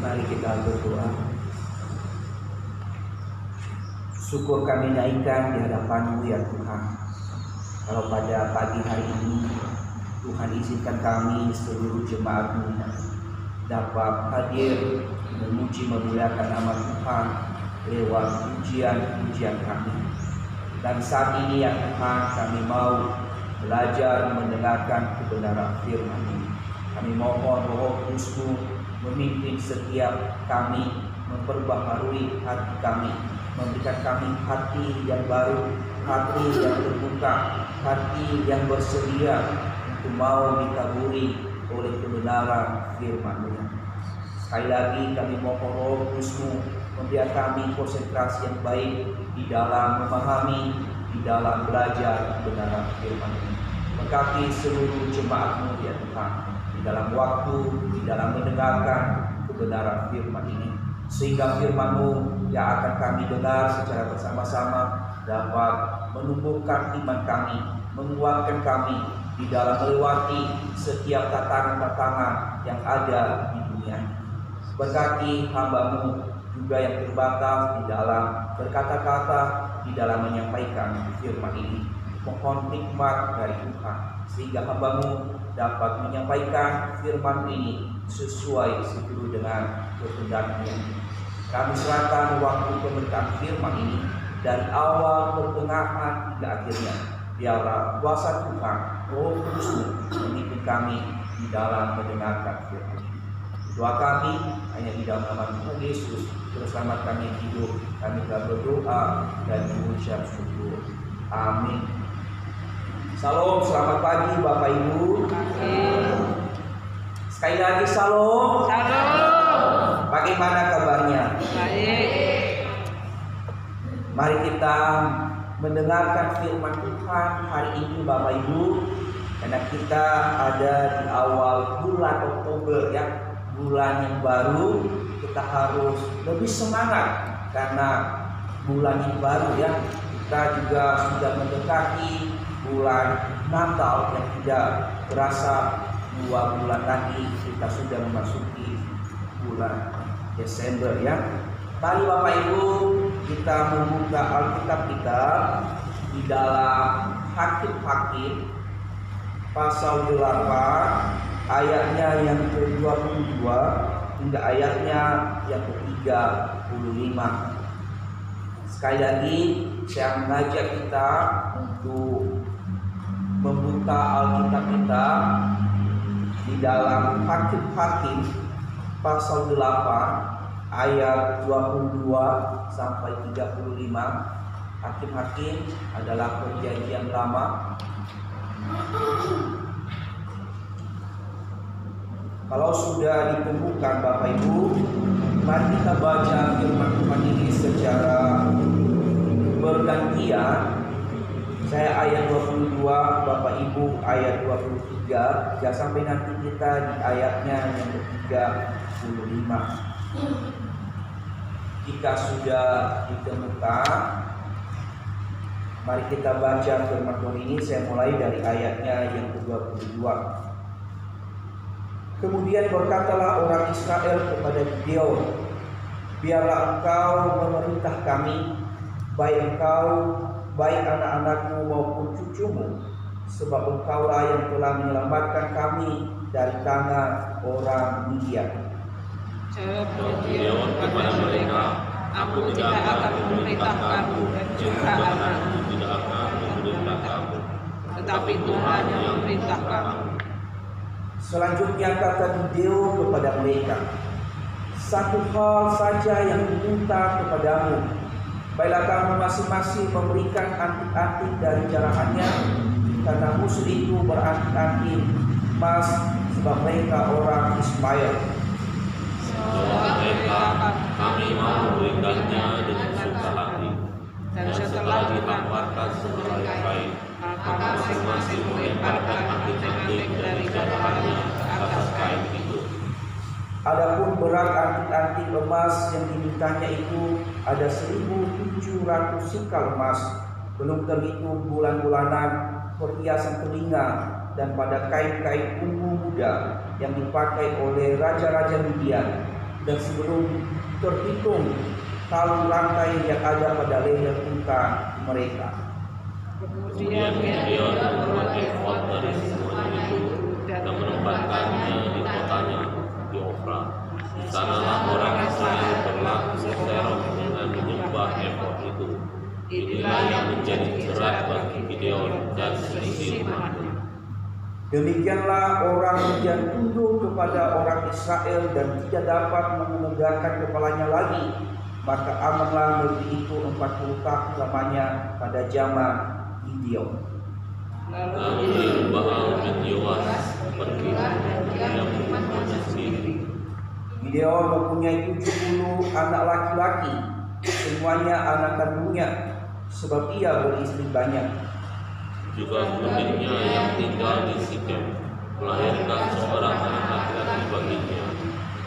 Mari kita berdoa. Syukur kami naikkan di hadapan-Mu ya Tuhan. Kalau pada pagi hari ini Tuhan izinkan kami seluruh jemaat-Mu dapat hadir memuji memuliakan nama Tuhan lewat pujian-pujian kami. Dan saat ini ya Tuhan, kami mau belajar mendengarkan kebenaran firman-Mu. Kami mohon Roh Kudus-Mu memimpin setiap kami, memperbaharui hati kami, memberikan kami hati yang baru, hati yang terbuka, hati yang bersedia untuk mau dikaburi oleh kebenaran firman-Mu. Sekali lagi kami mohon Roh Kudus-Mu membiarkan kami konsentrasi yang baik di dalam memahami, di dalam belajar kebenaran firman-Mu. Berkati seluruh jemaat-Mu ya Tuhan, di dalam waktu, di dalam mendengarkan kebenaran firman ini, sehingga firman-Mu yang akan kami dengar secara bersama-sama dapat menumbuhkan iman kami, menguatkan kami di dalam melewati setiap tantangan-tantangan yang ada di dunia. Berkati hamba-Mu juga yang terbatas di dalam berkata-kata, di dalam menyampaikan firman ini. Mohon hikmat dari Tuhan, sehingga hamba-Mu dapat menyampaikan firman ini sesuai seturut dengan kehendak-Nya. Kami serahkan waktu pemberitaan firman ini dari awal pertengahan hingga akhirnya. Biarlah kuasa Tuhan, Roh Kudus-Mu memimpin kami di dalam mendengarkan firman ini. Doa kami hanya di dalam nama Tuhan Yesus, bersama kami hidup. Kami telah berdoa dan mengucap syukur. Amin. Salam, selamat pagi Bapak Ibu. Sekali lagi salam. Salam. Bagaimana kabarnya? Baik. Mari kita mendengarkan firman Tuhan hari ini Bapak Ibu, karena kita ada di awal bulan Oktober ya, bulan yang baru. Kita harus lebih semangat karena bulan yang baru ya. Kita juga sudah mendekati bulan Natal yang tidak terasa 2 bulan lagi kita sudah memasuki bulan Desember ya. Mari Bapak Ibu kita membuka Alkitab kita di dalam Hakim-Hakim pasal 8 ayatnya yang ke-22 hingga ayatnya yang ke-35. Sekali lagi saya mengajak kita untuk membuka Alkitab kita di dalam Hakim-Hakim pasal 8 ayat 22 sampai 35. Hakim-Hakim adalah perjanjian lama. Kalau sudah ditemukan Bapak Ibu, mari kita baca firman Tuhan ini secara bergantian. Saya ayat 22, Bapak Ibu ayat 23, ya sampai nanti kita di ayatnya yang ke-35. Jika sudah ditemukan, mari kita baca firman Tuhan ini. Saya mulai dari ayatnya yang ke-22. Kemudian berkatalah orang Israel kepada Gideon, biarlah engkau memerintah kami, baik anak-anakmu maupun cucumu, sebab engkaulah yang telah menyelamatkan kami dari tangan orang Midian. Jawab Gideon kepada mereka, aku tidak akan memerintah kamu dan juga anakmu tidak akan memerintah kamu, tetapi Tuhan yang memerintah kamu. Selanjutnya kata Gideon kepada mereka, satu hal saja yang diminta kepadamu, baiklah kamu masing-masing memberikan anting-anting dari jarahannya, karena musuh itu beranting-anting emas, sebab mereka orang Ismail. Jawab mereka, kami mau memberikannya dengan suka hati. Dan setelah ditamparkan sehelai kain, maka masing-masing melemparkan anting-anting dari jarahannya ke atas kain itu. Adapun berat anting-anting emas yang dimintanya itu ada 1.700 sikal emas, belum terhitung bulan-bulanan, perhiasan telinga, dan pada kain-kain ungu muda yang dipakai oleh raja-raja Midian, dan sebelum terhitung tali rantai yang ada pada leher unta mereka. Kemudian Gideon mengambil Efod dari semuanya itu dan menempatkannya di kotanya di Ofra. Di sanalah orang Israel berlaku serok dengan menyembah Efod itu. Inilah yang menjadi jerat bagi Gideon dan selisih umatnya. Demikianlah orang yang tunduk kepada orang Israel dan tidak dapat menegakkan kepalanya lagi. Maka amanlah negeri itu 40 tahun lamanya pada zaman Gideon. Lalu Yerubbaal bin Yoas pergi yang rumahnya sendiri. Gideon mempunyai 70 anak laki-laki, semuanya anak kandungnya, sebab ia beristri banyak. Juga pemiliknya yang tinggal di Sikem melahirkan seorang anak laki-laki baginya.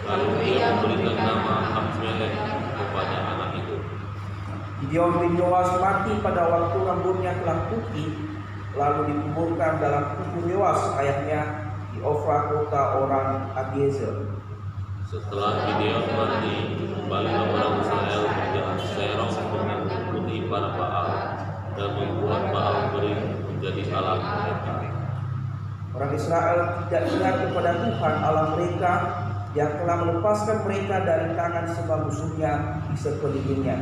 Lalu dia memberikan nama Abimelek kepada anak itu. Gideon bin Yoas mati pada waktu rambutnya telah putih, lalu dikuburkan dalam kubur Yoas ayahnya di Ofra, kota orang Abiezer. Setelah Gideon mati, kembalilah orang Israel menjaga Serong dengan mengikuti para Baal dan membuat Baal beri menjadi alat mereka. Orang Israel tidak ingat kepada Tuhan Allah mereka yang telah melepaskan mereka dari tangan semua musuhnya di sekelilingnya.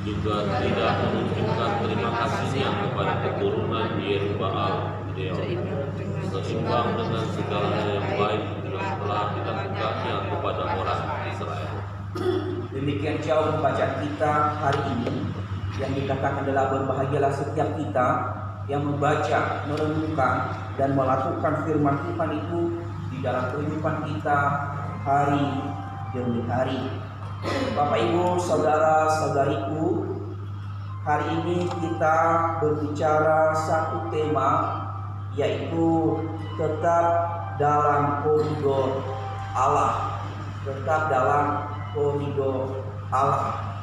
Juga tidak menunjukkan terima kasihnya kepada keturunan Yerubbaal Gideon, seimbang dengan segala yang baik yang telah dilakukannya kepada orang Israel. Demikian jauh pembacaan kita hari ini, yang dikatakan adalah berbahagialah setiap kita yang membaca, merenungkan, dan melakukan firman Tuhan itu di dalam kehidupan kita hari demi hari. Bapak, Ibu, saudara-saudariku, hari ini kita berbicara satu tema, yaitu tetap dalam koridor Allah. Tetap dalam koridor Allah.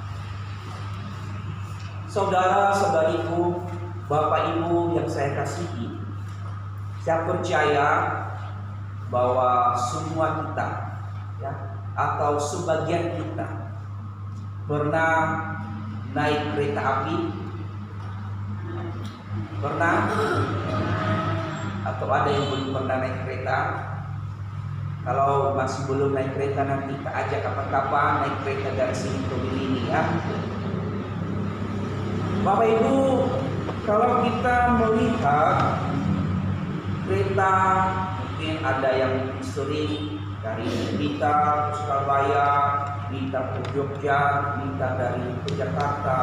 Saudara-saudariku, Bapak Ibu yang saya kasihi, saya percaya bahwa semua kita, ya, atau sebagian kita pernah naik kereta api, pernah, atau ada yang belum pernah naik kereta. Kalau masih belum naik kereta, nanti kita ajak kapan-kapan naik kereta dari sini ke ini, ya. Bapak Ibu, kalau kita melihat kereta, mungkin ada yang sering dari Blitar ke Surabaya, Blitar ke Jogja, Blitar dari ke Jakarta,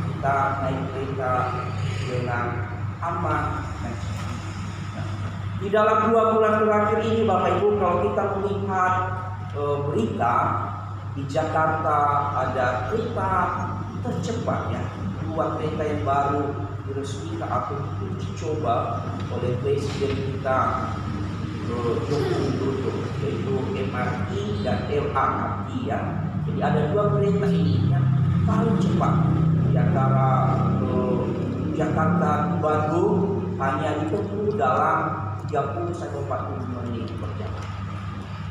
kita naik kereta dengan aman. Di dalam 2 bulan terakhir ini, Bapak Ibu, kalau kita melihat berita di Jakarta, ada kereta tercepat, ya, 2 kereta yang baru diresmikan atau dicoba oleh Presiden kita Joko Widodo, yaitu MRT dan LRT, ya. Jadi ada 2 kereta ini yang paling cepat di antara Jakarta ke Bandung, hanya ditempuh dalam 30 sampai 40 menit per jam.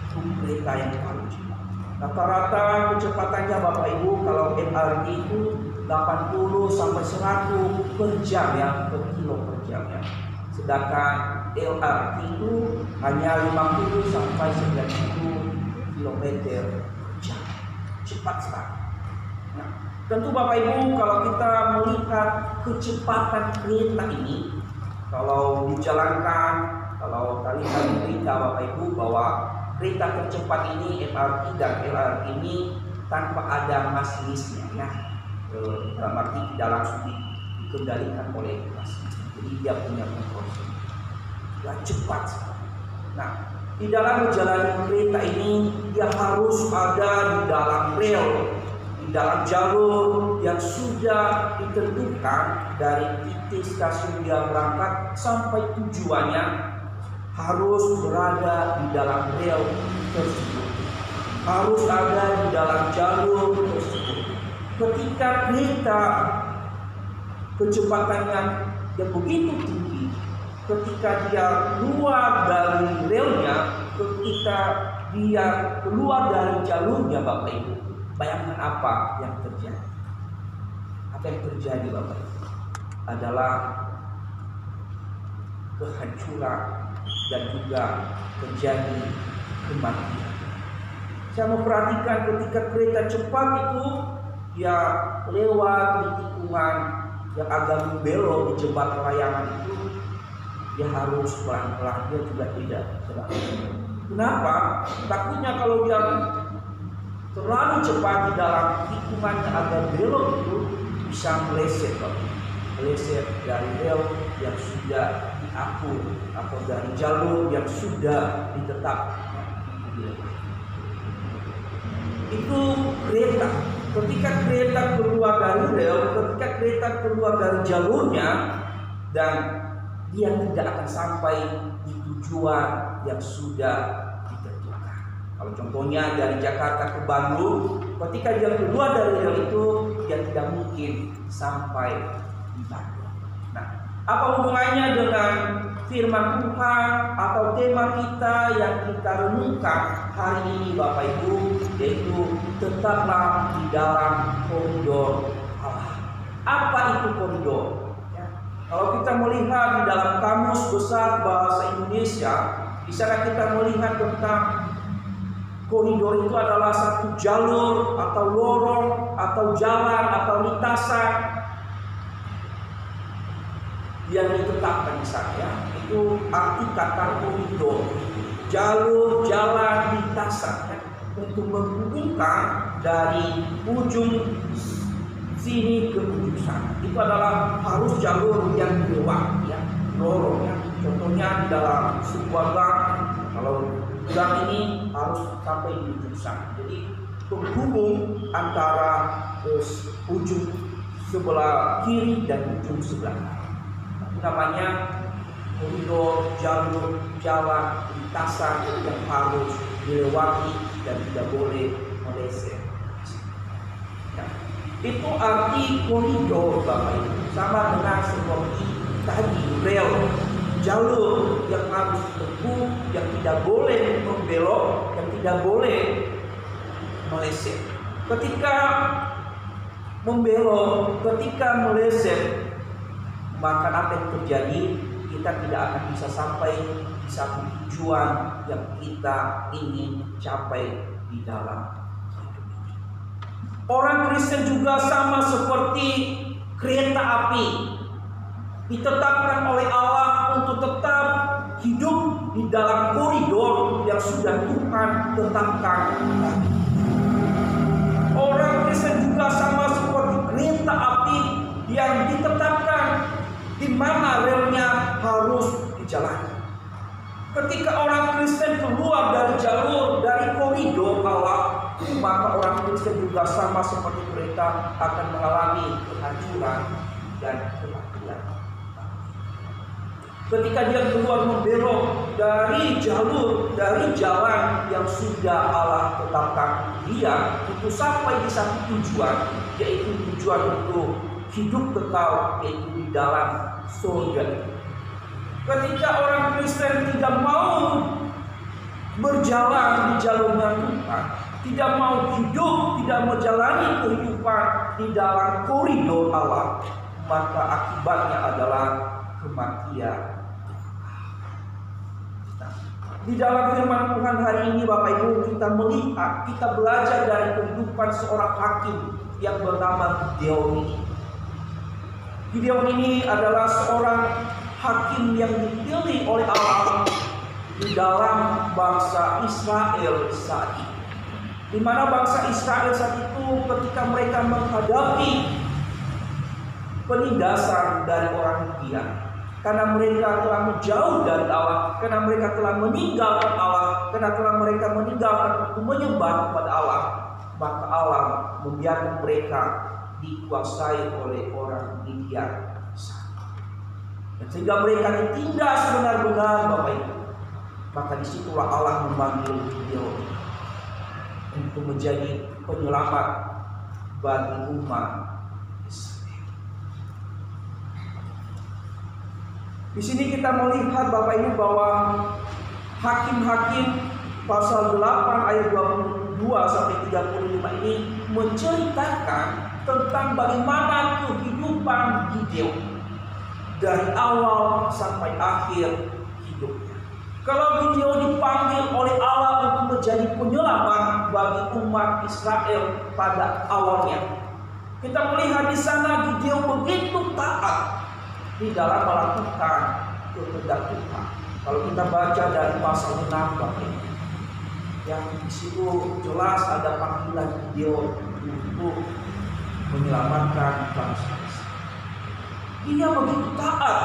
Itu kereta yang paling cepat. Rata-rata kecepatannya, Bapak Ibu, kalau MRT itu 80 sampai 100 per jam, ya, per kilo per jam, ya. Sedangkan LRT itu hanya 50 sampai 90 km per jam. Cepat sekali. Nah, tentu Bapak Ibu, kalau kita melihat kecepatan kereta ini, kalau dijalankan, kalau tadi berita Bapak Ibu bahwa kereta tercepat ini, MRT dan LRT ini, tanpa ada masinisnya, ya. Dalam arti tidak langsung dikendalikan oleh masinis. Jadi dia punya kontrol. Ya, cepat sekali. Nah, di dalam menjalani kereta ini, dia harus ada di dalam rel, di dalam jalur yang sudah ditentukan dari titik stasiun dia berangkat sampai tujuannya, harus berada di dalam rel tersebut, harus ada di dalam jalur tersebut. Ketika kereta kecepatannya yang begitu tinggi, ketika dia keluar dari relnya, ketika dia keluar dari jalurnya Bapak Ibu, bayangkan apa yang terjadi. Apa yang terjadi Bapak Ibu adalah kehancuran dan juga terjadi kematian. Saya memperhatikan ketika kereta cepat itu dia lewat di tikungan yang agak membelok di jembatan layangan itu, dia harus pelan-pelan, dia juga tidak terlalu. Kenapa? Takutnya kalau dia terlalu cepat di dalam tikungan yang agak belok itu bisa meleset, meleset dari rel yang sudah diatur atau dari jalur yang sudah ditetapkan. Itu kereta. Ketika kereta keluar dari rel, ketika kereta keluar dari jalurnya, dan dia tidak akan sampai di tujuan yang sudah ditentukan. Kalau contohnya dari Jakarta ke Bandung, ketika dia keluar dari rel itu, dia tidak mungkin sampai di Bandung. Nah, apa hubungannya dengan firman Tuhan atau tema kita yang kita renungkan hari ini Bapak Ibu, yaitu tetaplah di dalam koridor Allah. Apa itu koridor? Ya. Kalau kita melihat di dalam kamus besar bahasa Indonesia, di sana kita melihat tentang koridor itu adalah satu jalur atau lorong atau jalan atau lintasan yang ditetapkan di sana. Ya. Itu arti kata koridor, jalur, jalan, lintasan, ya, untuk menghubungkan dari ujung sini ke ujung sana. Itu adalah harus jalur yang lewat, ya, lorong. Ya. Contohnya di dalam sebuah gang, kalau gang ini harus sampai di ujung sana. Jadi penghubung antara ujung sebelah kiri dan ujung sebelah kanan. Namanya koridor, jalur, jalan, lintasan yang harus dilewati dan tidak boleh meleset. Nah, itu arti koridor Bapak Ibu. Sama dengan seperti tadi rel, jalur yang harus ditempuh, yang tidak boleh membelok, yang tidak boleh meleset. Ketika membelok, ketika meleset, maka apa yang terjadi? Kita tidak akan bisa sampai di satu tujuan yang kita ingin capai di dalam hidup ini. Orang Kristen juga sama seperti kereta api, ditetapkan oleh Allah untuk tetap hidup di dalam koridor yang sudah Tuhan tetapkan. Orang Kristen juga sama seperti kereta api yang ditetapkan di mana relnya harus dijalani. Ketika orang Kristen keluar dari jalur, dari koridor Allah, maka orang Kristen juga sama seperti kereta akan mengalami kehancuran dan kematian. Ketika dia keluar membelok dari jalur, dari jalan yang sudah Allah tetapkan dia, itu sampai di satu tujuan, yaitu tujuan untuk hidup kekal, yaitu di dalam surga. Ketika orang Kristen tidak mau berjalan di jalurnya Tuhan, tidak mau hidup, tidak menjalani kehidupan di dalam koridor Allah, maka akibatnya adalah kematian. Di dalam firman Tuhan hari ini Bapak Ibu, kita melihat, kita belajar dari kehidupan seorang hakim yang bernama Gideon. Gideon ini adalah seorang hakim yang dipilih oleh Allah di dalam bangsa Israel saat itu. Di mana bangsa Israel saat itu ketika mereka menghadapi penindasan dari orang Midian, karena mereka telah menjauh dari Allah, karena mereka telah meninggalkan Allah, karena telah mereka meninggalkan untuk menyembah kepada Allah, maka Allah membiarkan mereka dikuasai oleh orang Midian. Dan sehingga mereka ditindas benar-benar Bapak Ibu. Maka disitulah Allah memanggil Gideon untuk menjadi penyelamat bagi umat Israel. Di sini kita melihat Bapak Ibu bahwa hakim-hakim pasal 8 ayat 22 sampai 35 ini menceritakan tentang bagaimana kehidupan Gideon dari awal sampai akhir hidupnya. Kalau Gideon dipanggil oleh Allah untuk menjadi penyelamat bagi umat Israel pada awalnya, kita melihat di sana Gideon begitu taat di dalam melakukan kehendak Tuhan. Kalau kita baca dari pasal 6 yang di situ jelas ada panggilan Gideon untuk menyelamatkan bangsa Israel. Dia begitu taat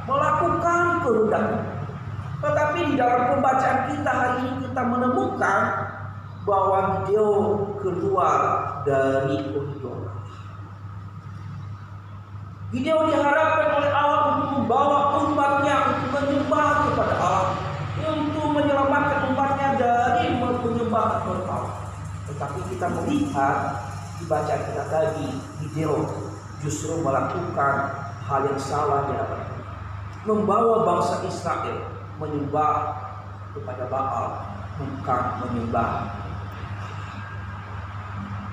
melakukan kehendak Tuhan. Tetapi di dalam pembacaan kita hari ini kita menemukan bahwa Gideon keluar dari koridor. Gideon diharapkan oleh Allah untuk membawa umatnya untuk menyembah kepada Allah, untuk menyelamatkan umatnya dari menyembah berhala. Tetapi kita melihat di bacaan kita tadi, Gideon justru melakukan hal yang salah di hadapan Tuhan, membawa bangsa Israel menyembah kepada Baal, bukan menyembah.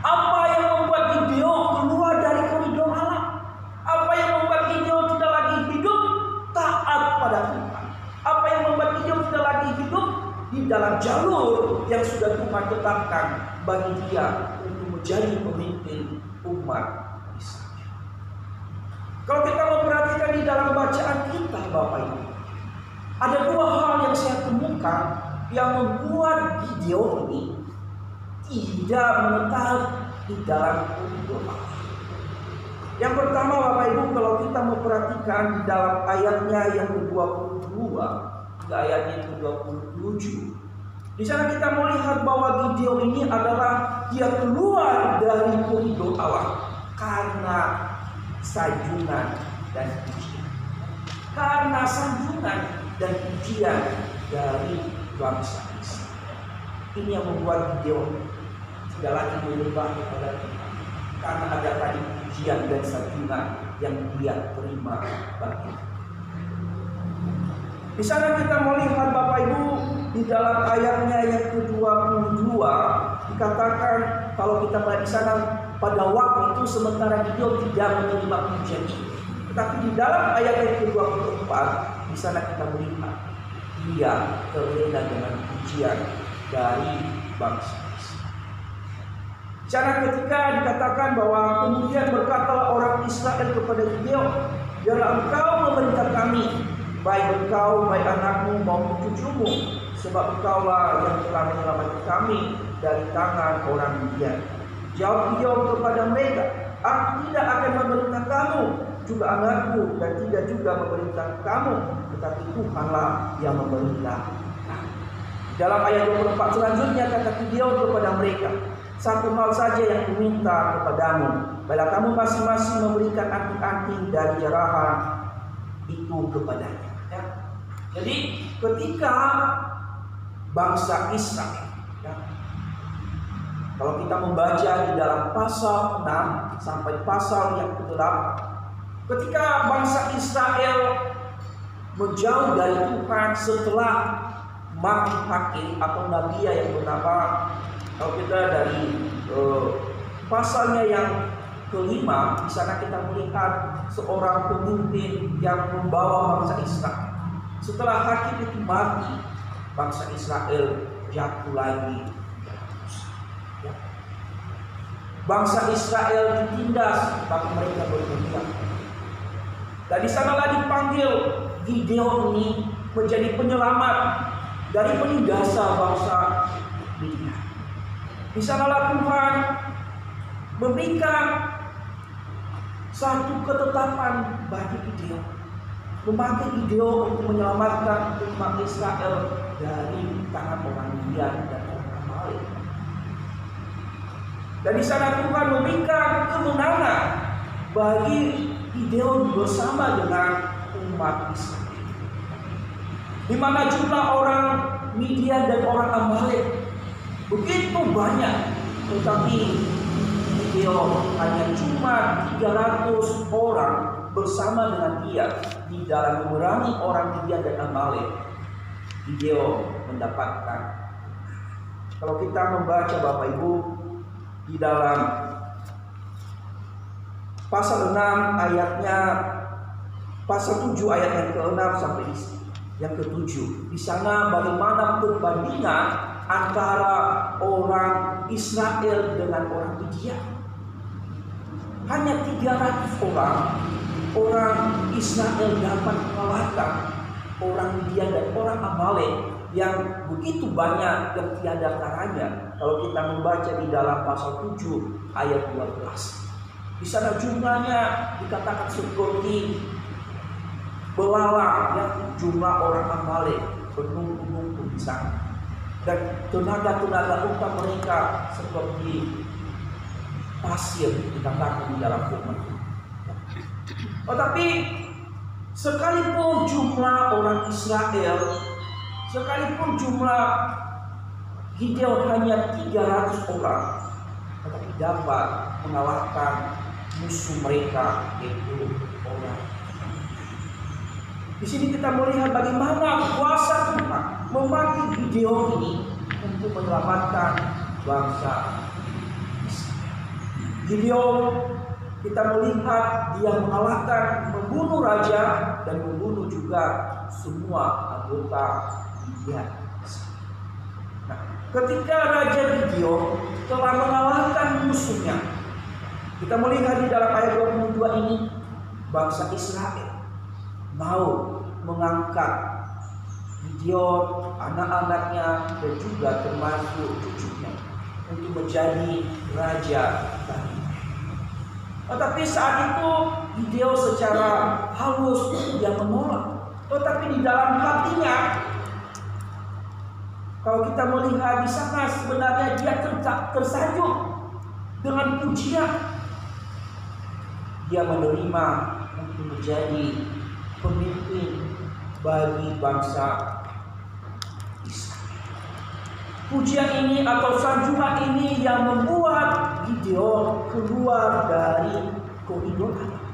Apa yang membuat Gideon keluar dari koridor Allah? Apa yang membuat Gideon tidak lagi hidup taat pada Tuhan? Apa yang membuat Gideon tidak lagi hidup di dalam jalur yang sudah Tuhan tetapkan bagi dia untuk menjadi pemimpin umat Israel? Kalau kita memperhatikan di dalam bacaan kita, Bapak Ibu, ada dua hal yang saya temukan yang membuat Gideon ini tidak menetap di dalam koridor Allah. Yang pertama, Bapak Ibu, kalau kita memperhatikan di dalam ayatnya yang ke-22 hingga ayatnya yang ke-27, di sana kita melihat bahwa Gideon ini adalah dia keluar dari koridor Allah karena sanjungan dan pujian. Karena sanjungan dan pujian dari bangsa Israel. Ini yang membuat Gideon tidak lagi menyembah kepada Tuhan, karena ada tadi pujian dan sanjungan yang dia terima bagi. Di sana kita melihat, Bapak Ibu, di dalam ayatnya yang ke-22 dikatakan, kalau kita melihat di sana, pada waktu itu sementara Gideon tidak menerima pujian itu, tetapi di dalam ayat yang ke-24 di sana kita melihat dia terlena dengan pujian dari bangsa Israel. Cara ketika dikatakan bahwa kemudian berkatalah orang Israel kepada Gideon, biarlah engkau memerintah kami, baik engkau, baik anakmu maupun cucumu, sebab engkaulah yang telah menyelamatkan kami dari tangan orang Midian. Jawab Gideon kepada mereka, aku tidak akan memerintah kamu, juga anakku, dan tidak juga memerintah kamu, tetapi Tuhanlah yang memerintah. Dalam ayat 24 selanjutnya kata Gideon kepada mereka, satu hal saja yang kuminta kepadamu, baiklah kamu masing-masing memberikan anting-anting dari jarahan itu kepadanya. Ya. Jadi ketika bangsa Israel, ya, kalau kita membaca di dalam pasal 6 sampai pasal yang ke-8, ketika bangsa Israel menjauh dari Tuhan setelah mati hakim atau nabi yang bernama, kalau kita dari pasalnya yang kelima, di sana kita melihat seorang pemimpin yang membawa bangsa Israel. Setelah hakim itu mati, bangsa Israel jatuh lagi. Bangsa Israel ditindas, maka mereka berdiam. Dan di sanalah dipanggil Gideon ini menjadi penyelamat dari penindasan bangsa Midian. Di sanalah Tuhan memberikan satu ketetapan bagi Gideon, memanggil Gideon untuk menyelamatkan umat Israel dari tangan orang Midian dan orang Amalek. Dan di sana Tuhan memberikan kemenangan bagi Gideon bersama dengan umat Israel, di mana jumlah orang Midian dan orang Amalek begitu banyak, tetapi Gideon hanya cuma 300 orang bersama dengan dia di dalam memerangi orang Midian dan Amalek. Gideon mendapatkan. Kalau kita membaca Bapak Ibu di dalam pasal 6 ayatnya, pasal 7 ayat yang ke-6 sampai yang ke-7. Di sana bagaimana perbandingan antara orang Israel dengan orang Midian. Hanya 300 orang Israel dapat mengalahkan orang Midian dan orang Amalek yang begitu banyak yang tiada taranya. Kalau kita membaca di dalam pasal 7 ayat 12. Di sana jumlahnya dikatakan seperti belalang, ya, jumlah orang Amalek bernumpuk-numpuk di sana. Dan tenaga-tenaga unta mereka seperti pasir, dikatakan di dalam firman. Tetapi sekalipun jumlah orang Israel, sekalipun jumlah Gideon hanya 300 orang, tetapi dapat mengalahkan musuh mereka, yaitu orang. Di sini kita melihat bagaimana kuasa Tuhan memakai Gideon ini untuk menyelamatkan bangsa Israel. Gideon, kita melihat dia mengalahkan, membunuh raja dan membunuh juga semua anggota Midian. Nah, ketika Raja Gideon telah mengalahkan musuhnya, kita melihat di dalam ayat 22 ini, bangsa Israel mau mengangkat Gideon, anak-anaknya dan juga termasuk cucunya untuk menjadi raja bagi mereka. Tetapi saat itu Gideon secara halus dia menolak. Tetapi di dalam hatinya, kalau kita melihat di sana, sebenarnya dia tersanjung dengan pujian. Dia menerima untuk menjadi pemimpin bagi bangsa Israel. Pujian ini atau sanjungan ini yang membuat Gideon keluar dari koridor Allah.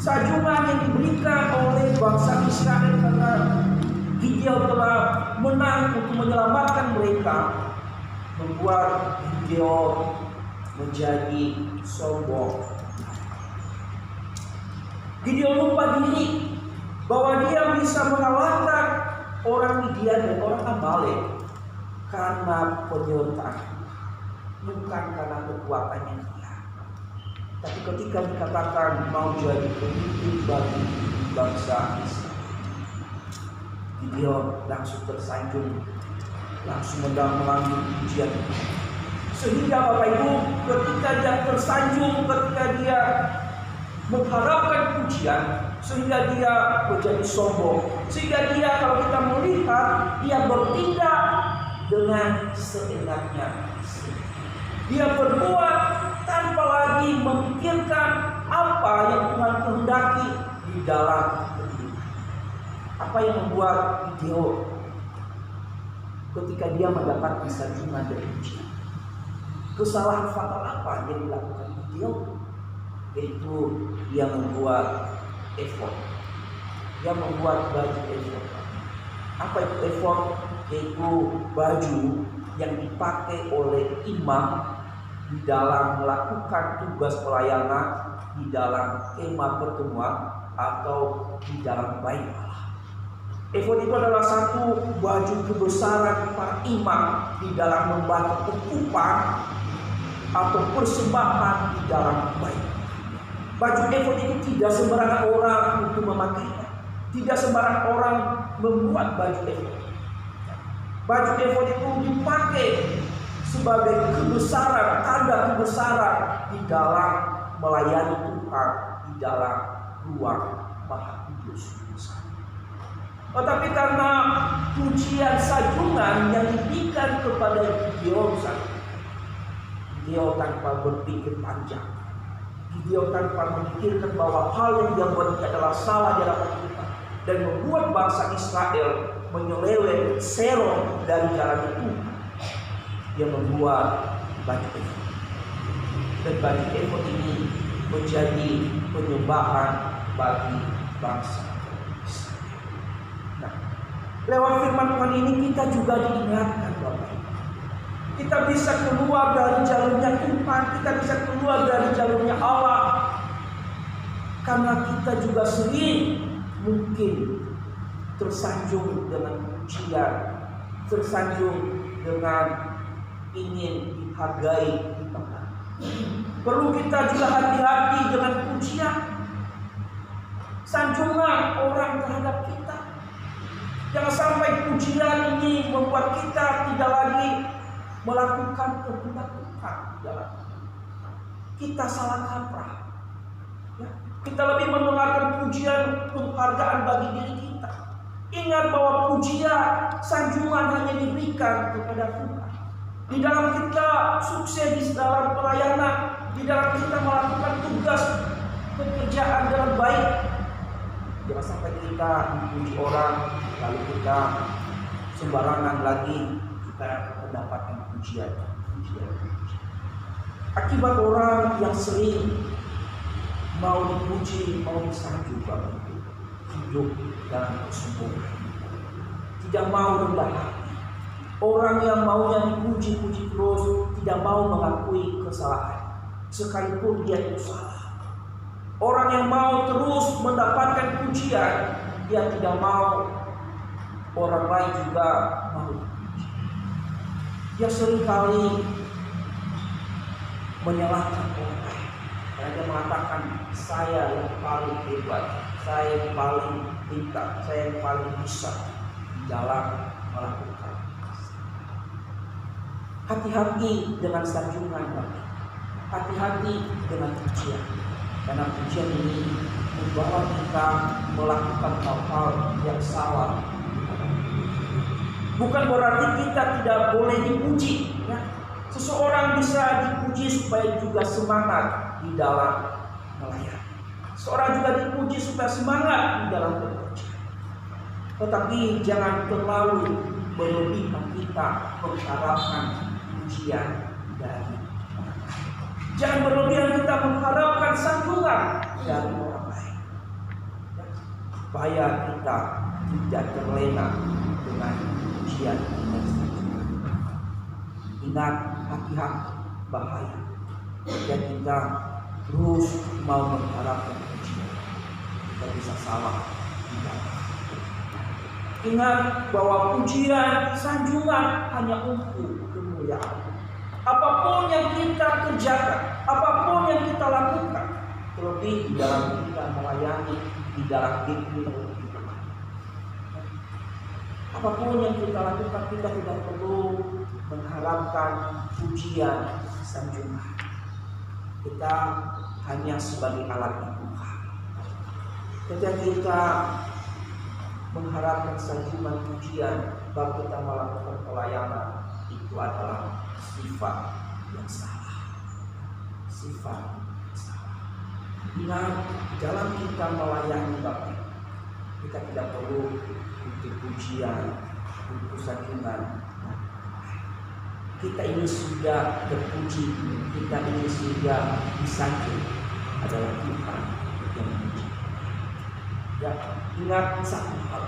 Sanjungan yang diberikan oleh bangsa Israel karena Gideon telah menang untuk menyelamatkan mereka, membuat Gideon menjadi sombong. Gideon lupa diri bahwa dia bisa mengalahkan orang Midian dan orang Amalek karena penyertaan, bukan karena kekuatannya dia. Tapi ketika dikatakan mau jadi pemimpin bagi bangsa Israel, Gideon langsung tersanjung, langsung menangis pujian. Sehingga Bapak Ibu, ketika dia tersanjung, ketika dia mengharapkan pujian, sehingga dia menjadi sombong, sehingga dia, kalau kita melihat, dia bertindak dengan seenaknya. Dia berbuat tanpa lagi memikirkan apa yang Tuhan kehendaki di dalam kehidupan. Apa yang membuat Gideon ketika dia mendapatkan sanjungan dari pujian? Kesalahan fatal apa yang dilakukan Gideon? Yaitu dia membuat efod. Dia membuat baju efod. Apa itu efod? Yaitu baju yang dipakai oleh imam di dalam melakukan tugas pelayanan di dalam kemah pertemuan atau di dalam bait Allah. Efod itu adalah satu baju kebesaran para imam di dalam membaca ukupan atau persembahan di dalam bait. Baju efod itu tidak sembarangan orang untuk memakainya. Tidak sembarang orang membuat baju efod. Baju efod itu dipakai sebagai kebesaran, tanda kebesaran di dalam melayani Tuhan di dalam ruang Maha Kudus. Tetapi karena pujian sanjungan yang diberikan kepada Gideon, Gideon tanpa berpikir panjang, Gideon tanpa memikirkan bahwa hal yang dia buat adalah salah di hadapan Tuhan dan membuat bangsa Israel menyeleweng serong dari jalan itu, dia membuat baju efod. Dan baju efod ini menjadi penyembahan bagi bangsa Israel. Nah, Lewat firman Tuhan ini kita juga diingatkan, Bapak. Kita bisa keluar dari jalurnya Tuhan, kita bisa keluar dari jalurnya Allah. Karena kita juga sering mungkin tersanjung dengan pujian, tersanjung dengan ingin dihargai di tempat. Perlu kita juga hati-hati dengan pujian, sanjungan orang terhadap kita. Jangan sampai pujian ini membuat kita tidak lagi melakukan kehendak Tuhan. Kita salah kaprah. Ya, kita lebih mendengarkan pujian penghargaan bagi diri kita. Ingat bahwa pujian, sanjungan hanya diberikan kepada Tuhan. Di dalam kita sukses di dalam pelayanan, di dalam kita melakukan tugas pekerjaan dengan baik, jangan sampai kita memuji orang lalu kita sembarangan lagi kita mendapatkan pujian. Akibat orang yang sering mau dipuji, mau disanjung, hidup dalam kesombongan, tidak mau rendah hati. Orang yang maunya dipuji-puji terus tidak mau mengakui kesalahan, sekalipun dia itu salah. Orang yang mau terus mendapatkan pujian, dia tidak mau orang lain juga mau dipuji. Dia seringkali menyalahkan orang lain. Karena dia mengatakan, saya yang paling hebat, saya yang paling pintar, saya yang paling bisa dalam melakukan. Hati-hati dengan sanjungan, Bapak. Hati-hati dengan pujian. Karena pujian ini membawa kita melakukan hal-hal yang salah. Bukan berarti kita tidak boleh dipuji. Ya. Seseorang bisa dipuji supaya juga semangat di dalam melayani. Seorang juga dipuji supaya semangat di dalam bekerja. Tetapi jangan terlalu berlebihan kita mengharapkan pujian dari orang lain. Jangan berlebihan kita mengharapkan sanjungan dari orang lain, supaya kita tidak terlena dengan pujian dan sanjungan. Ingat, hati-hati, bahaya jika kita terus mau mengharapkan pujian, kita bisa salah di dalam. Ingat bahwa pujian, sanjungan hanya untuk kemuliaan. Apapun yang kita kerjakan, apapun yang kita lakukan, terlebih di dalam kita melayani, di dalam hidup kita. Apapun yang kita lakukan, kita tidak perlu mengharapkan pujian, sanjungan. Kita hanya sebagai alat Tuhan. Ketika kita mengharapkan sanjungan pujian baru kita melakukan pelayanan, itu adalah sifat yang salah. Sifat yang salah. Ingat, dalam kita melayani Bapak, kita tidak perlu untuk pujian, untuk sanjungan. Kita ini sudah terpuji, kita ini sudah disanjung, adalah Tuhan yang memuji. Ya, ingat satu hal,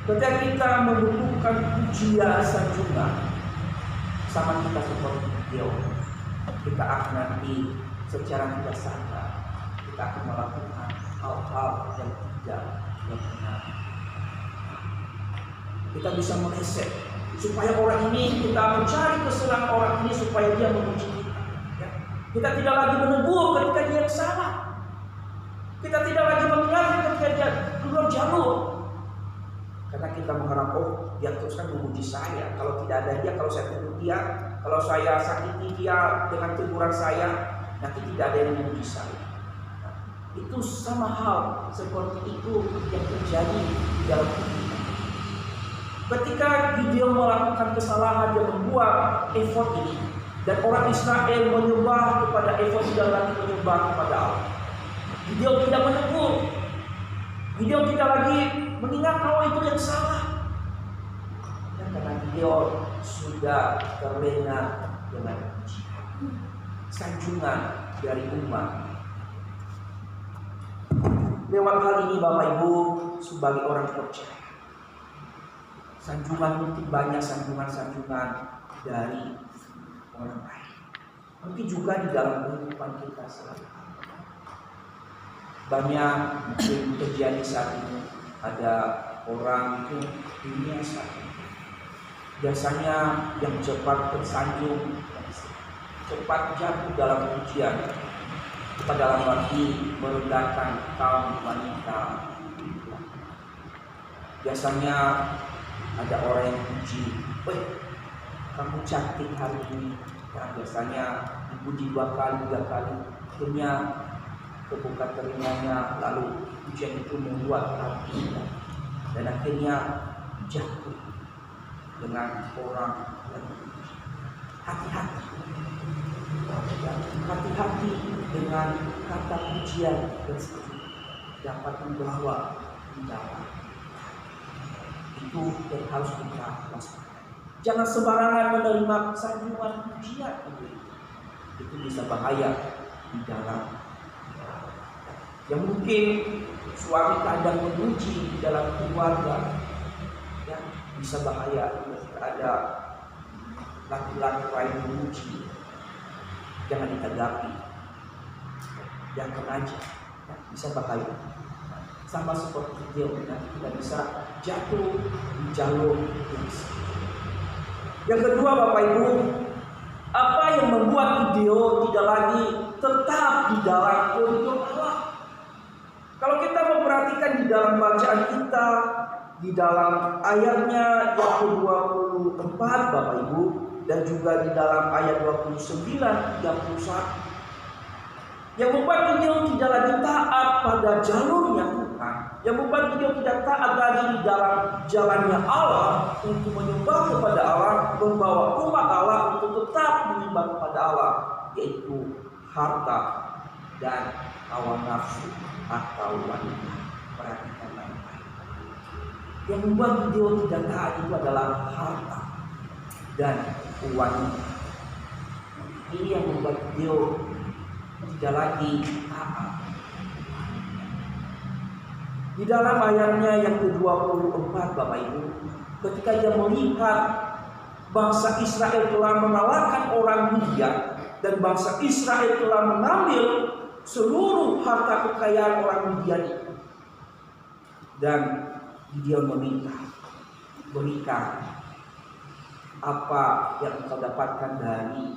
ketika kita membutuhkan pujian sanjungan, sama kita seperti dia, kita akan nanti secara tidak sadar kita akan melakukan hal-hal yang tidak benar. Kita bisa meleset supaya orang ini, kita mencari kesalahan orang ini supaya dia memuji kita. Ya. Kita tidak lagi menegur ketika dia salah. Kita tidak lagi mengingatkan ketika dia keluar jalur. Karena kita mengharap, oh dia teruskan memuji saya. Kalau tidak ada dia, kalau saya tegur dia, kalau saya sakiti dia dengan teguran saya, nanti tidak ada yang memuji saya. Nah, itu sama hal seperti itu yang terjadi di dalam hidup. Ketika Gideon melakukan kesalahan, dia membuat efod ini, dan orang Israel menyembah kepada efod, tidak lagi menyembah kepada Allah. Gideon tidak menegur, Gideon tidak lagi mengingat bahwa itu yang salah. Dan karena Gideon sudah terlena dengan sanjungan dari umat. Lewat hal ini Bapak Ibu, sebagai orang percaya, sanjungan, mungkin banyak sanjungan-sanjungan dari orang lain. Mungkin juga di dalam kehidupan kita selalu banyak mungkin terjadi saat ini. Ada orang itu dunia saat ini biasanya yang cepat tersanjung, cepat jatuh dalam pujian, dalam arti merendahkan kaum wanita. Biasanya ada orang yang puji, kamu cantik hari ini. Nah, biasanya dipuji 2 kali, 3 kali, akhirnya kebuka telinganya, lalu pujian itu membuat hati dan akhirnya jatuh dengan orang yang puji. Hati-hati, hati-hati dengan kata pujian dan dapat membawa tindakan. Itu yang harus kita waspadai. Jangan sembarangan menerima sanjungan pujian itu bisa bahaya di dalam. Yang mungkin suami kadang memuji di dalam keluarga, ya bisa bahaya jika ada laki-laki lain memuji. Jangan ditanggapi, jangan aja, ya, bisa bahaya. Sama seperti dia, kita bisa jatuh di jalur yang salah. Yang kedua, Bapak Ibu, apa yang membuat Gideon tidak lagi tetap di dalam koridor Allah? Kalau kita memperhatikan di dalam bacaan kita, di dalam ayatnya yang ke-24, Bapak Ibu, dan juga di dalam ayat 29, 31, yang membuat Gideon tidak lagi taat pada jalurnya Tuhan, yang membuat Gideon tidak taat lagi di dalam jalannya Allah untuk menyembah kepada Allah, membawa umat Allah untuk tetap menyembah kepada Allah, yaitu harta dan hawa nafsu atau wanita. Perhatikan baik-baik. Yang membuat Gideon tidak taat itu adalah harta dan wanita. Ini yang membuat Gideon tidak lagi taat. Di dalam ayatnya yang ke-24, Bapak Ibu, ketika dia melihat bangsa Israel telah mengalahkan orang Midian dan bangsa Israel telah mengambil seluruh harta kekayaan orang Midian itu, dan dia meminta, berikan apa yang engkau dapatkan dari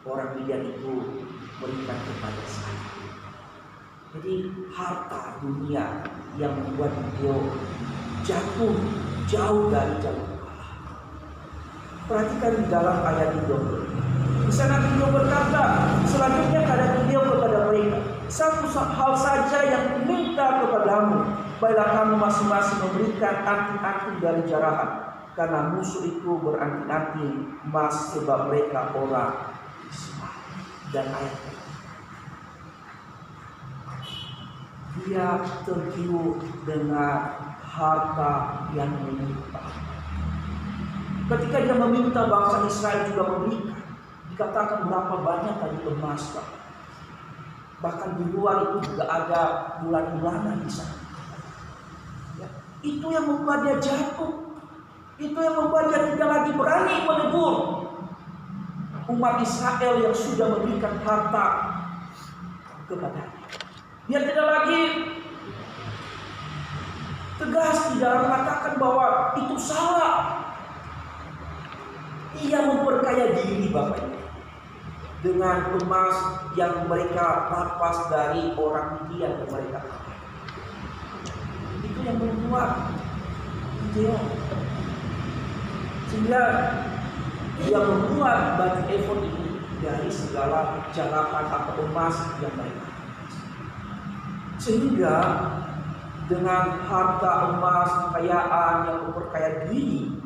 orang Midian itu, berikan kepada saya. Jadi harta dunia yang membuat dia jatuh jauh dari jalur Allah. Perhatikan di dalam ayat itu. Di sana Gideon berkata, selanjutnya kata Gideon kepada mereka, satu hal saja yang diminta kepadamu, baiklah kamu masing-masing memberikan anting-anting dari jarahan, karena musuh itu beranting-anting emas sebab mereka orang Ismail. Dan ayat dia tergiur dengan harta yang melimpah. Ketika dia meminta bangsa Israel juga memberikan, dikatakan berapa banyak tadi emas, Pak. Bahkan di luar itu juga ada bulan-bulanan di sana. Ya, itu yang membuat dia jatuh. Itu yang membuat dia tidak lagi berani menegur umat Israel yang sudah memberikan harta kepadanya. Dia tidak lagi tegas di dalam mengatakan bahwa itu salah. Ia memperkaya diri, Bapak Ibu, dengan emas yang mereka rampas dari orang Midian yang mereka pakai. Itu yang membuat Gideon, sehingga dia membuat baju efod ini dari segala jarahan atau emas yang mereka pakai. Sehingga dengan harta emas, kekayaan yang memperkaya diri,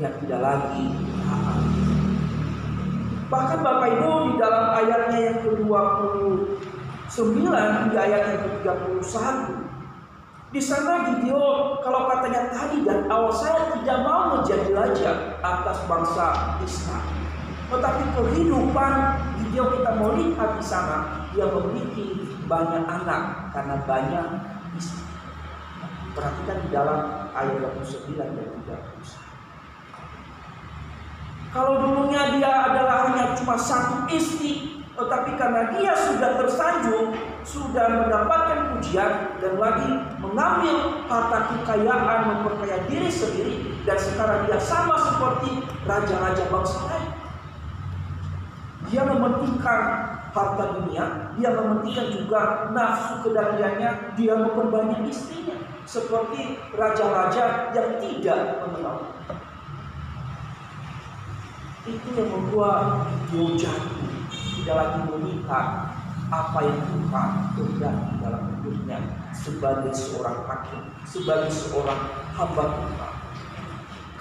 dia tidak lagi taat. Bahkan Bapak Ibu, di dalam ayatnya yang ke-29 di ayat yang ke-31, di sana Gideon, kalau katanya tadi dan awal, saya tidak mau menjadi raja atas bangsa Israel. Tetapi kehidupan Gideon kita mau lihat di sana, dia memiliki banyak anak karena banyak istri. Perhatikan di dalam ayat 29 dan 30. Kalau dulunya dia adalah hanya cuma satu istri, tetapi karena dia sudah tersanjung, sudah mendapatkan pujian dan lagi mengambil harta kekayaan, memperkaya diri sendiri, dan sekarang dia sama seperti raja-raja bangsa lain. Dia mementingkan harta dunia, dia mementingkan juga nafsu kedaniannya, dia memperbanyak istrinya, seperti raja-raja yang tidak mengenal. Itu yang membuat dia jatuh, tidak lagi melihat apa yang Tuhan kehendaki dalam hidupnya sebagai seorang hakim, sebagai seorang hamba Tuhan.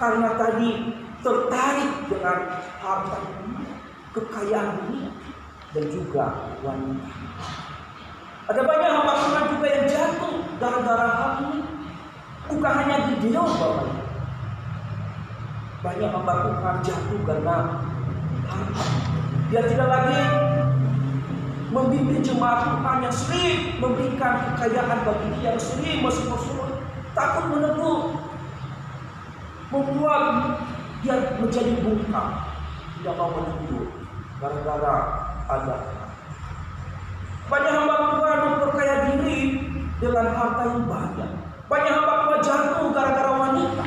Karena tadi tertarik dengan harta dunia, kekayaan dunia, dan juga wanita. Ada banyak hamba Tuhan juga yang jatuh gara-gara hal ini. Bukan hanya Gideon, Bapak. Banyak hamba Tuhan jatuh karena harta. Dia tidak lagi membimbing jemaat Tuhan yang sering memberikan kekayaan bagi dia, yang sering masuk-masuk, takut menegur, membuat dia menjadi bungkam, tidak mau menegur gara-gara ada. Banyak hamba Tuhan memperkaya diri dengan harta yang banyak. Banyak hamba Tuhan jatuh gara-gara wanita,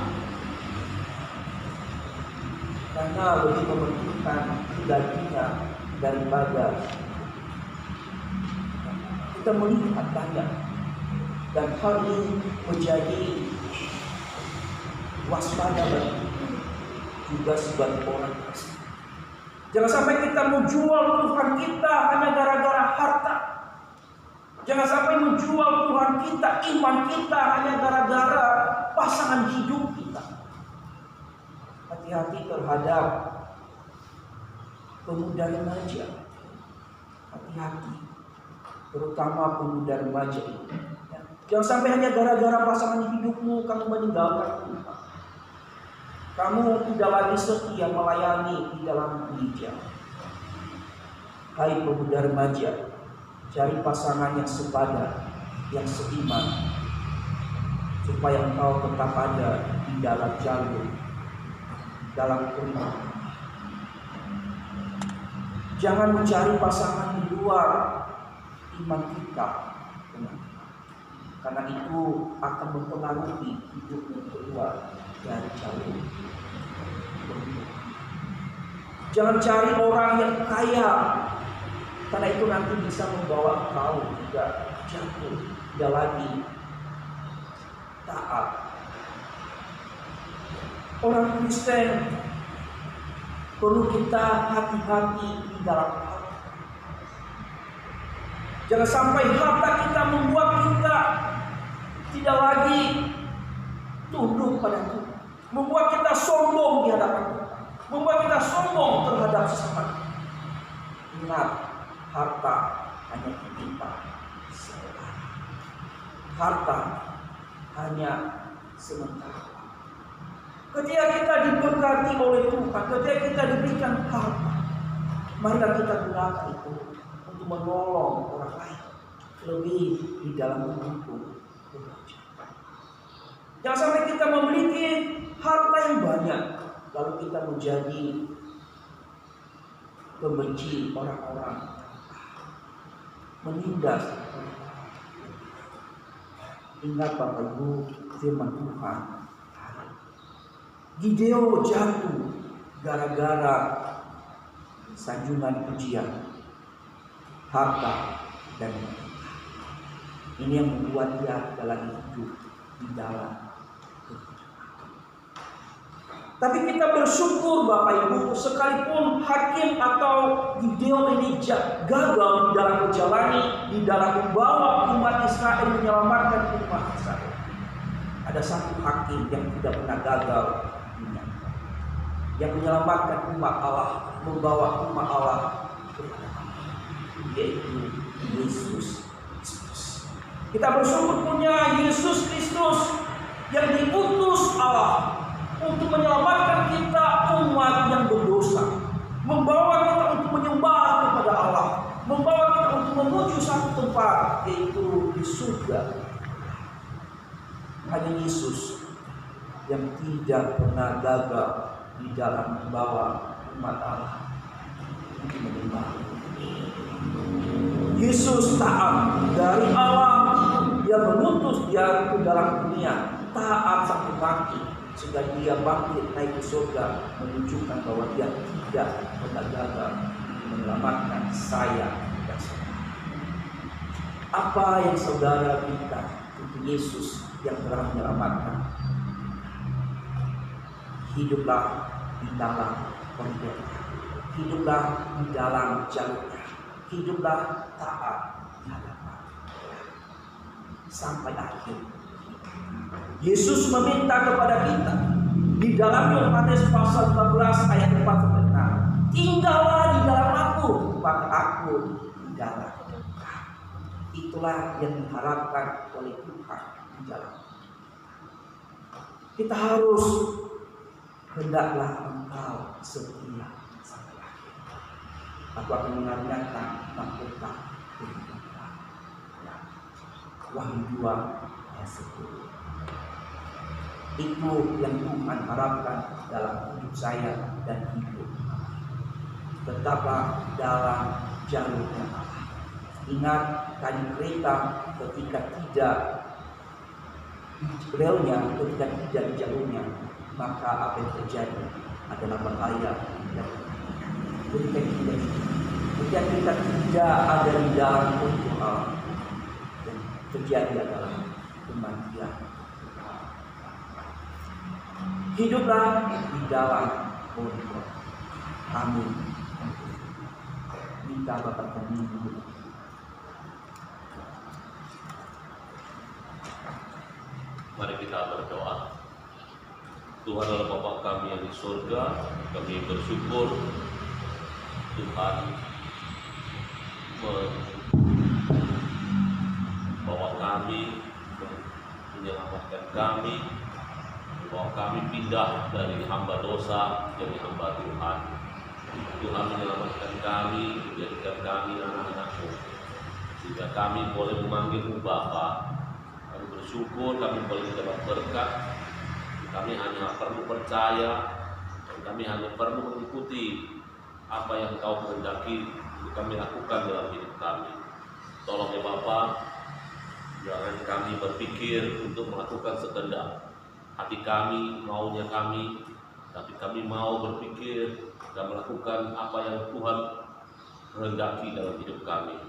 karena lebih mementingkan dagingnya daripada. Kita melihat banyak, dan hal ini menjadi waspada bagi juga sebagai orang Kristen. Jangan sampai kita menjual Tuhan kita hanya gara-gara harta. Jangan sampai menjual Tuhan kita, iman kita hanya gara-gara pasangan hidup kita. Hati-hati terhadap pemuda remaja. Hati-hati, terutama pemuda remaja ini. Jangan sampai hanya gara-gara pasangan hidupmu kamu meninggalkan Tuhan. Kamu tidak lagi setia melayani di dalam gereja. Hai pemuda remaja, cari pasangan yang sepadan, yang seiman, supaya engkau tetap ada di dalam jalur, dalam iman. Jangan mencari pasangan di luar iman kita, karena itu akan mempengaruhi hidupmu keluar dari jalur. Jangan cari orang yang kaya, karena itu nanti bisa membawa engkau juga jatuh, tidak lagi taat. Orang Kristen perlu kita hati-hati di dalam harta. Jangan sampai harta kita membuat kita tidak lagi tunduk pada Tuhan, membuat kita sombong di hadapan Tuhan, membuat kita sombong terhadap sesama. Ingat, harta hanya kita sementara. Harta hanya sementara. Ketika kita diberkati oleh Tuhan, ketika kita diberikan harta, marilah kita gunakan itu untuk menolong orang lain, lebih di dalam mendukung. Jangan sampai kita memiliki harta yang banyak, lalu kita menjadi pembenci orang-orang, menindas. Ingat Bapak Ibu, firman Tuhan, Gideon jatuh gara-gara sanjungan pujian, harta, dan wanita. Ini yang membuat dia dalam hidup di dalam. Tapi kita bersyukur Bapak Ibu, sekalipun hakim atau Gideon ini gagal di dalam menjalani, di dalam membawa umat Israel, menyelamatkan umat Israel. Ada satu hakim yang tidak pernah gagal, yang menyelamatkan umat Allah, membawa umat Allah kepada Allah, yaitu Yesus Kristus. Kita bersyukur punya Yesus Kristus yang diutus Allah untuk menyelamatkan kita umat yang berdosa, membawa kita untuk menyembah kepada Allah, membawa kita untuk menuju satu tempat, yaitu di surga. Hanya Yesus yang tidak pernah gagal di dalam membawa umat Allah untuk menyembah. Yesus taat dari awal, dia mengutus dia ke dalam dunia, taat sampai mati, sehingga dia bangkit naik ke surga, menunjukkan bahwa dia tidak pernah gagal menyelamatkan saya dan saudara. Apa yang saudara berikan untuk Yesus yang telah menyelamatkan? Hiduplah di dalam koridornya, hiduplah di dalam jalurnya, hiduplah taat di hadapan sampai akhir. Yesus meminta kepada kita di dalam Yohanes pasal 14 ayat 4-6, tinggallah di dalam aku, maka aku di dalam engkau. Itulah yang diharapkan oleh Tuhan di dalam kita. Harus hendaklah engkau setia sampai akhir. Aku akan mengingatkan mahkota kehidupan. Wahyu 2 ayat 10. Itu yang Tuhan harapkan dalam hidup saya dan hidup. Tetaplah dalam jalurnya Allah. Ingat kayu kereta ketika tidak relnya, ketika tidak di jalurnya, maka apa yang terjadi adalah bahaya. Ketika kita tidak ada di dalam koridor Allah, yang terjadi adalah kematian. Hiduplah di dalam koridor. Amin. Minta Bapak kami dulu. Mari kita berdoa. Tuhan adalah Bapa kami yang di surga, kami bersyukur Tuhan membawa kami, menyelamatkan kami, bahwa kami pindah dari hamba dosa jadi hamba Tuhan. Tuhan menyelamatkan kami, menjadikan kami anak-anak-Mu, sehingga kami boleh memanggil-Mu Bapa. Kami bersyukur, kami boleh mendapat berkat. Kami hanya perlu percaya, dan kami hanya perlu mengikuti apa yang Engkau kehendaki untuk kami lakukan dalam hidup kami. Tolong ya Bapa, jangan kami berpikir untuk melakukan sekehendak hati kami, maunya kami, tapi kami mau berpikir dan melakukan apa yang Tuhan kehendaki dalam hidup kami.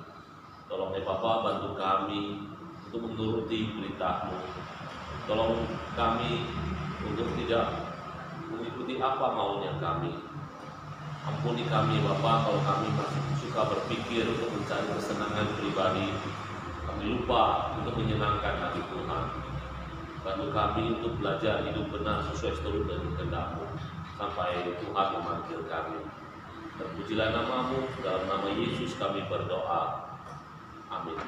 Tolong ya Bapa, bantu kami untuk menuruti perintah-Mu. Tolong kami untuk tidak mengikuti apa maunya kami. Ampuni kami Bapa kalau kami masih suka berpikir untuk mencari kesenangan pribadi. Kami lupa untuk menyenangkan hati Tuhan. Bantu kami untuk belajar hidup benar sesuai seturut dengan kehendak-Mu sampai Tuhan memanggil kami. Terpujilah nama-Mu, dalam nama Yesus kami berdoa. Amin.